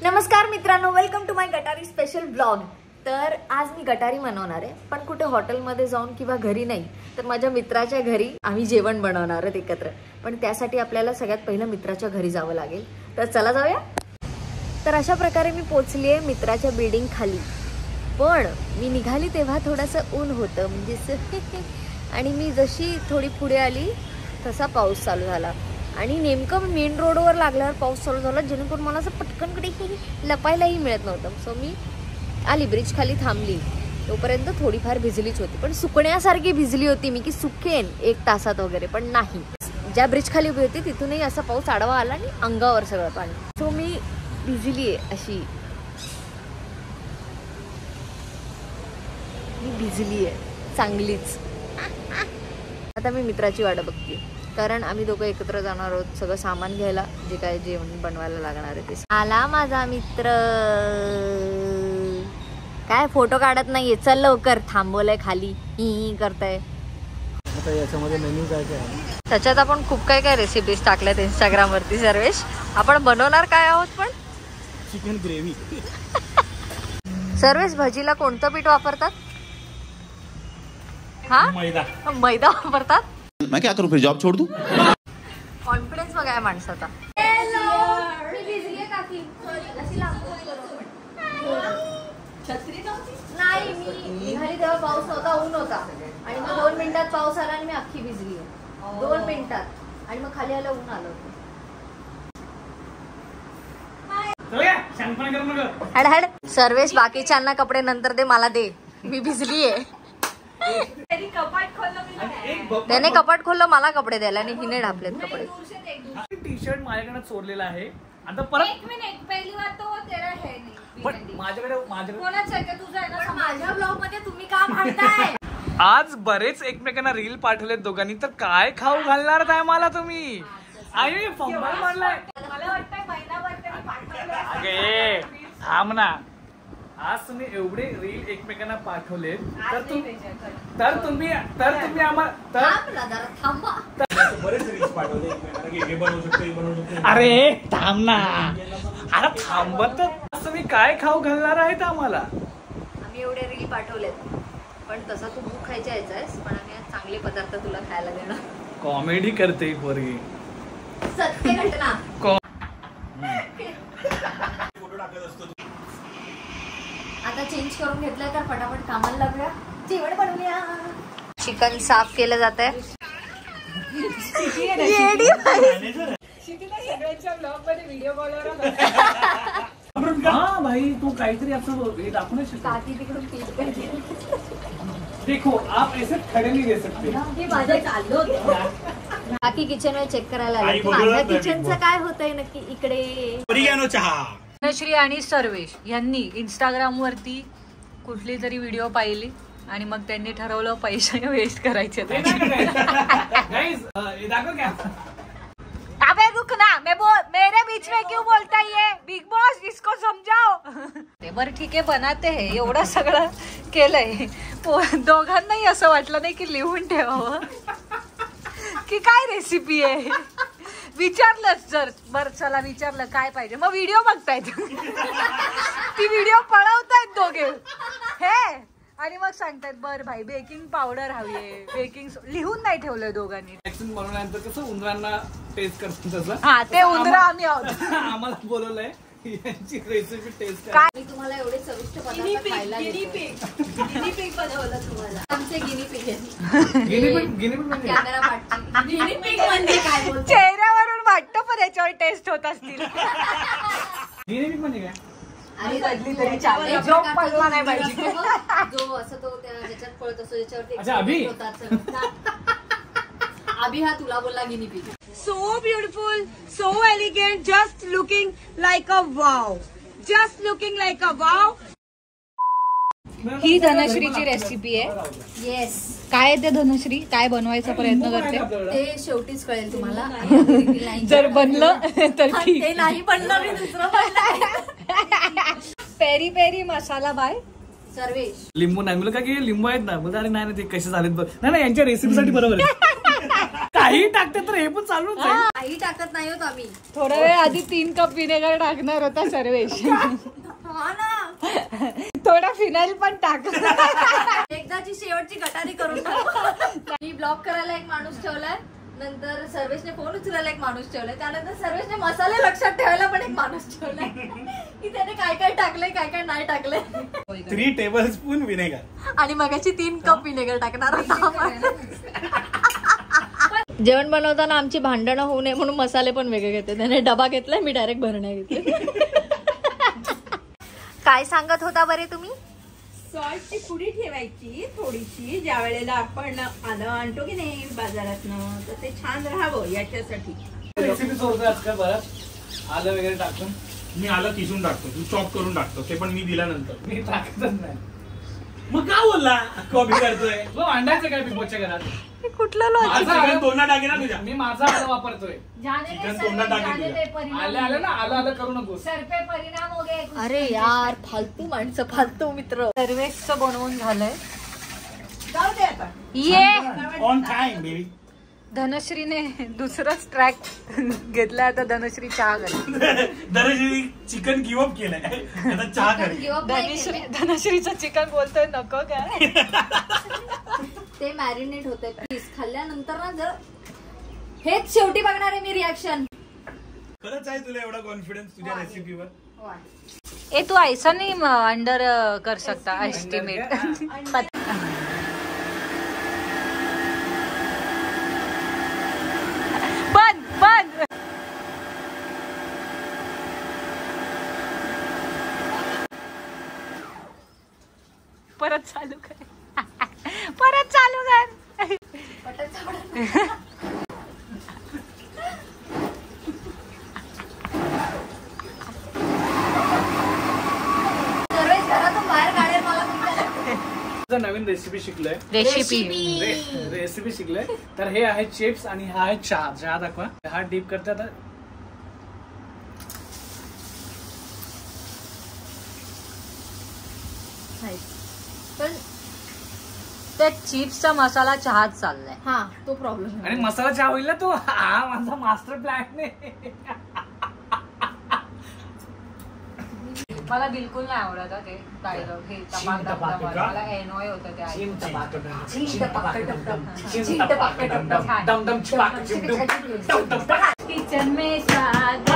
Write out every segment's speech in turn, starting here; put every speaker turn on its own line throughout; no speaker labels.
नमस्कार मित्रांनो, welcome to माय गटारी स्पेशल ब्लॉग। तर आज मी गटारी बनवणार आहे, पण कुठे हॉटेलमध्ये जाऊन किंवा घरी नाही, तर माझ्या मित्राच्या घरी आम्ही जेवण बनवणार आहोत एकत्र। पण त्यासाठी आपल्याला सगळ्यात पहिलं मित्राच्या घरी जावं लागेल, तर चला जाऊया। तर अशा प्रकारे मी पोहोचली आहे मित्राच्या बिल्डिंग खाली, पण मी निघाली तेव्हा थोडंसं ऊन होतं म्हणजे आणि मी जशी थोडी पुढे आली तसा पाऊस चालू झाला आणि नेमकं मेन रोडवर लागल्यावर पाऊस चालू झाला, जेणेकरून मला असं पटकन कडे लपायलाही मिळत नव्हतं। सो मी आली ब्रिज खाली थांबली, तोपर्यंत थोडीफार भिजलीच होती, पण सुकण्यासारखी भिजली होती मी की सुकेन 1 तासात वगैरे, पण नाही। ज्या ब्रिज खाली उभी होती तिथूनही असा पाऊस आडवा आला आणि अंगावर सगळं पाणी। सो मी भिजली आहे अशी, मी भिजली आहे चांगलीच। आता मी मित्राची वाट बघते, कारण आम्ही दोघं एकत्र जाणार आहोत सगळं सामान घ्यायला, जे काय जेवण बनवायला लागणार आहे ते। आला माझा मित्र, काय फोटो काढत नाहीये, चल लवकर, थांबवलंय खाली, ही करताय।
आता याच्यामध्ये मेन्यू काय काय आहे?
त्याच्यात आपण खूप काय काय रेसिपीज टाकल्यात इंस्टाग्राम वरती। सर्वेश, आपण बनवणार काय आहोत? पण
चिकन ग्रेव्ही।
सर्वेश, भजीला कोणतं पीठ वापरतात? हा, मैदा वापरतात।
मैं क्या करूं, फिर जॉब छोड़ दूं?
कॉन्फिडन्स बघा या माणसाचा। नाही, मी निघाली तेव्हा पाऊस नव्हता, ऊन होता, आणि मग 2 मिनिटात पाऊस आला आणि मी अख्खी भिजली आहे 2 मिनिटात, आणि मग खाली आलं ऊन आलं होतं। हड हड सर्वेश, बाकीच्यांना कपडे नंतर दे, मला दे, मी भिजली आहे। त्याने कपाट खोललं मला कपडे द्यायला आणि हिने ढापलेत कपडे।
टी शर्ट माझ्याकडे चोरलेला आहे आता परत।
एक मिनिट, पहिली बात तो तेरा है नहीं,
पण माझ्याकडे
कोणाचं आहे का तुझं आहे ना? माझ्या ब्लॉग मध्ये तुम्ही का भांडताय?
आज बरेच एकमेकांना रील पाठवलेत दोघांनी, तर काय खाऊ घालणार आहे मला तुम्ही? आई फंबल मारलाय,
मला वाटतंय महिनाभर तरी पाठवलं।
अगे थांब ना, आज तुम्ही एवढे रील एकमेकांना पाठवलेत, तर तुम्ही आम्हाला
बरेच रील्स पाठवले एकमेकांना, हे बनवू शकतो, हे बनवू शकतो।
अरे थांब ना, अरे थांबत, तुम्ही काय खाऊ घालणार आहेत आम्हाला?
आम्ही एवढे रील पाठवलेत, पण तसा तू भूक खायची आहेस, पण आम्ही आज चांगले पदार्थ तुला खायला देणार।
कॉमेडी करते पोरगी,
सत्य घटना। आता चेंज करून घेतलंय तर फटाफट कामाला लागूया, जेवण बनवूया। चिकन साफ केलं जात आहे।
हा भाई, तू काहीतरी असं दाखवू नाही शकत।
काकी तिकडून पीठ करते।
देखो, आप ऐसे खड़े नहीं रह सकते।
हे माझं चाललं होतं। काकी किचन वर चेक करायला आली, माझ्या किचनचं काय होतंय नक्की इकडे।
धनश्री आणि सर्वेश यांनी इंस्टाग्राम वरती कुठली तरी व्हिडिओ पाहिली आणि मग त्यांनी ठरवलं पैसे वेस्ट करायचे। अबे रुक ना, मेरे बीच में क्यों बोलता है बिग बॉस, इसको समजाओ। बरं ठीक आहे, बनाते है, एवढं सगळं केलंय, दोघांनाही असं वाटलं नाही की लिहून ठेवावं की काय रेसिपी आहे। विचारलंच जर, बरं चला विचारलं काय पाहिजे, मग व्हिडिओ बघतायत ती व्हिडिओ पळवतायत दोघे हे, आणि मग सांगतायत बर भाई बेकिंग पावडर हवीये, बेकिंग लिहून नाही ठेवलंय दोघांनी।
बनवल्यानंतर कसं उंदरांना टेस्ट करतो तसं,
हा ते उंदर आम्ही आहोत।
आम्हाला बोलवलंय यांची रेसिपी टेस्ट
काय मी तुम्हाला एवढे चविष्ट पदार्थ खायला गिनी पिग बनवलं तुम्हाला, आमचे गिनी पिग आहे।
गिनी पिग
कॅमेरा पाठची गिनी पिग म्हणजे काय बोलतो?
चेहऱ्यावरून वाटतं, पण याच्यावर टेस्ट होत असतील।
गिनी पिग म्हणजे काय?
आणि
कधली तरी चालेल, जोक पडला नाही पाहिजे।
जो असं तो ज्याच्यात पळत असतो,
अच्छा, अभि?
अभि हा तुला बोलला guinea pig.
So beautiful, so elegant, just looking like a wow, just looking like a wow. ही धनश्रीची रेसिपी आहे।
येस,
काय ते धनश्री काय बनवायचा प्रयत्न करते
ते शेवटीच कळेल तुम्हाला।
जर बनलं तर ठीक,
ते नाही बनलं मी दुसरं बनलंय।
पेरी पेरी मसाला बाय
सर्वेश।
लिंबू नाही, मुलं का की लिंबू आहेत ना, बोलता अरे नाही ते कसे झालेत बघ, नाही यांच्या रेसिपीसाठी बरोबर आहे। काही टाकते तर हे पण चालूच आहे.
काही टाकत नाही होत आम्ही.
थोड्या वेळ आधी 3 कप विनेगर टाकणार होता सर्वेश.
हा ना,
थोडा फिनाईल पण टाक.
एकदाची शेवटची गटारी करून टाकू. मी ब्लॉक करायला एक माणूस ठेवलाय, नंतर सर्वेशने फोन उचलायला एक माणूस ठेवलाय, त्यानंतर सर्वेशने मसाले लक्षात ठेवायला पण एक माणूस ठेवलाय की त्याने काय काय टाकलंय काय काय नाही टाकलंय.
3 टेबलस्पून विनेगर
आणि मगाची 3 कप विनेगर टाकणार होता.
जेवण बनवताना आमची भांडणं होऊ नये म्हणून मसाले पण वेगळे घेते. त्याने डबा घेतलाय, मी डायरेक्ट भरण्या घेतले. काय सांगत होता बरे तुम्ही?
सॉल्टची पुडी ठेवायची थोडीशी, ज्या वेळेला आपण आलं आणतो की नाही बाजारातनं, तर ते छान राहावं याच्यासाठी.
रेसिपी सोडतोय आजकाल बरं आलं वगैरे टाकून.
मी आलं किसून टाकतो, तू चॉप करून टाकतो, ते पण मी दिल्यानंतर.
मी टाकतच नाही.
मग का बोलला कॉपी करतोय?
तुला मांडायचं काय बिबोच्या घरात?
कुठलं
चिकन तोंडा टाके ना तुझ्या.
मी माझा आलं वापरतोय.
चिकन तोंडा टाके तुझ्या.
आलं ना आलं करू नकोस.
सरपे परिणाम हो गए.
अरे यार, फालतू माणसं, फालतू मित्र.
सर्वेशचं बनवून झालंय.
जाऊ दे आता.
ये
ऑन टाइम बेबी.
धनश्रीने दुसरंच ट्रॅक घेतलाय. आता धनश्री चहा करते.
दरजी चिकन गिव अप केलंय, आता चहा करे.
धनश्रीचं चिकन बोलतोय नको काय.
ते मॅरिनेट होते प्लीज. खाल्ल्यानंतर ना जर हेच शेवटी बघणार आहे मी रिॲक्शन.
खरंच आहे तुला एवढा कॉन्फिडन्स तुझ्या रेसिपीवर?
ए तू ऐसा नहीं अंडर कर सकता एस्टिमेट. बंद बंद. परत चालू कर. परत चालू कर.
सर्वेश घरातून बाहेर काढेल मला तुमच्या.
नवीन रेसिपी शिकलोय.
रेसिपी
शिकलोय. तर हे आहे चिप्स आणि हा आहे चहा. चहा दाखवा. हा डीप करतात.
पण
त्या चिप्सचा मसाला चहात चाललाय.
हा तो प्रॉब्लेम.
आणि मसाला चहा होईल ना तो. हा माझा मास्टर प्लॅन आहे.
मला बिलकुल नाही आवडत ते डायलॉग. हे मला एनॉय होतं ते किचन में स्वागत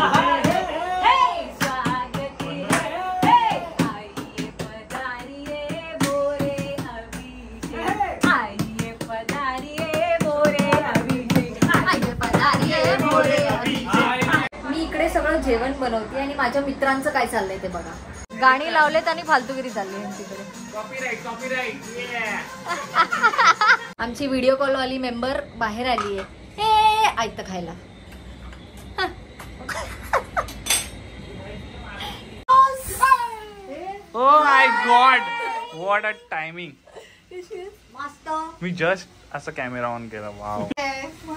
है, स्वागत है, आइए पधारिए मोरे अभिषेक, आइए पधारिए मोरे अभिषेक,
आइए पधारिए मोरे अभिषेक. मी इकडे सगळं जेवण बनवते आणि माझ्या मित्रांचं काय चाललंय ते बघा.
गाणी लावलेत आणि फालतूगिरी चालली यांच्याकडे. आमची व्हिडिओ कॉल वाली मेंबर बाहेर आली आहे. हे आयतं खायला.
Oh my God, what a timing.
मस्त.
मी जस्ट असं कॅमेरा ऑन केला. वाव,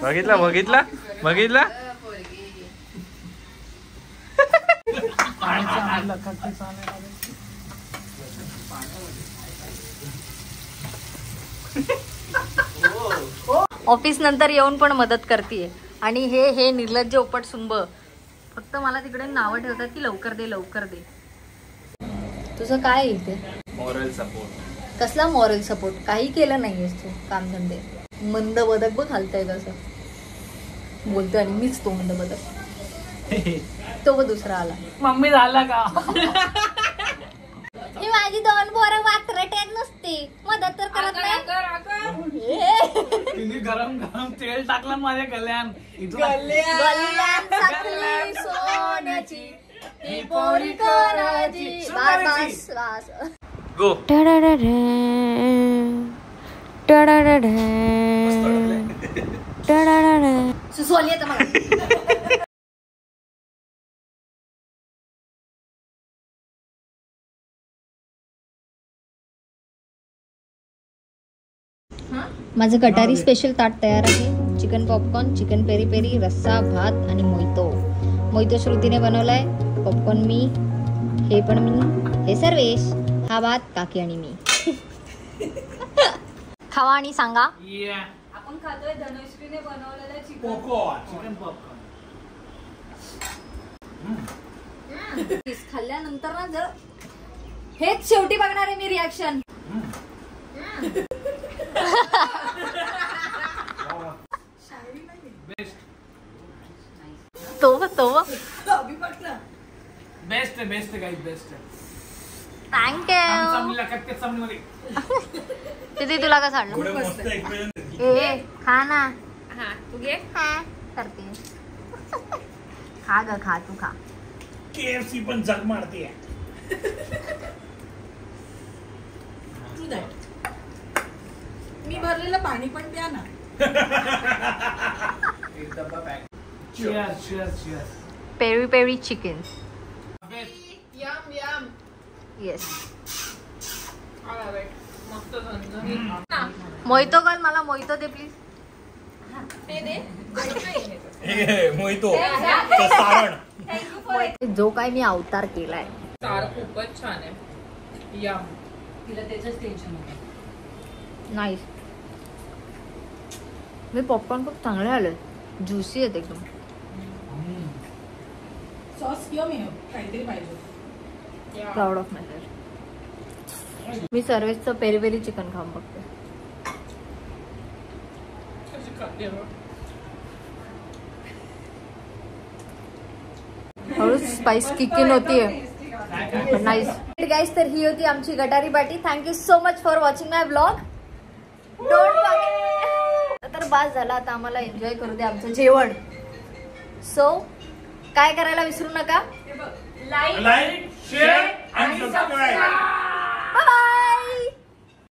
बघितला बघितला बघितला.
ऑफिस नंतर येऊन पण मदत करते. आणि हे निर्लज्ज उपट सुंब फक्त मला तिकडे नावं ठेवतात की लवकर दे लवकर दे. तुझं काय आहे इथे?
Moral support.
कसला मॉरल सपोर्ट? काही केलं नाहीयेस तू कामधंदे. मंद बदक बघ घालताय कसं बोलतोय. आणि मीच तो मंद बदक. तो दुसरा आला.
मम्मी झाला का?
ही माझी 2 पोरं वात्रटेत नसते. मदत तर करत नाही.
तिने गरम गरम तेल टाकलं माझ्या गल्यान.
गल्ल्यान साखळी सोन्याची ही पोरी करायची. बस बस.
गो.
सुसवली येतं मला.
माझं गटारी स्पेशल ताट तयार आहे. Chicken popcorn, chicken peri peri, रस्सा, भात आणि मोहितो श्रुतीने बनवलाय. पॉपकॉर्न मी, हे पण मी, हे सर्वेश, हा भात काकी आणि मी. खावा आणि सांगा.
आपण खातोय धनश्रीने बनवलेलं चिकन
पॉपकॉर्न
चिकन पॉपकॉर्न.
खाल्ल्यानंतर ना जर हेच शेवटी बघणार आहे मी रिॲक्शन.
बेस्ट
तो
बेस्ट आहे बेस्ट आहे गाईज बेस्ट आहे.
थँक्यू.
चांगली लागत ते चांगली.
तिथे तुला का सांडलं?
एवढं मस्त एक्सपिरियन्स.
ए खा ना.
हा तू घे.
हा करते. खा ग खा तू खा.
KFC पण जग मारते.
मी भरलेलं पाणी पण प्या ना.
एक डब्बा pack. Cheers cheers cheers.
Peri peri chicken.
Best.
Yum yum.
Yes.
मस्त झणझणीत.
मोहितो कर मला मोहितो दे प्लीज.
ते दे.
मोहितो सारण.
जो काय मी अवतार केलाय.
सार खूपच छान आहे. यम.
तिला त्याचंच टेन्शन होतं.
नाईस. मी पॉपकॉर्न खूप चांगले आले. ज्युसी आहेत एकदम.
सॉस किंवा मी काहीतरी पाहिजे.
Proud of my self. मी सर्वेचं पेरी पेरी चिकन खाऊन बघते. हळूच स्पाइस किक इन होतीये. Nice guys. तर ही होती आमची गटारी बाटी. Thank you so much for watching my blog. Don't forget. तर बास झाला आता आम्हाला एन्जॉय करू दे आमचं जेवण. सो काय करायला विसरू नका.
लाईक शेअर आणि सबस्क्राईब.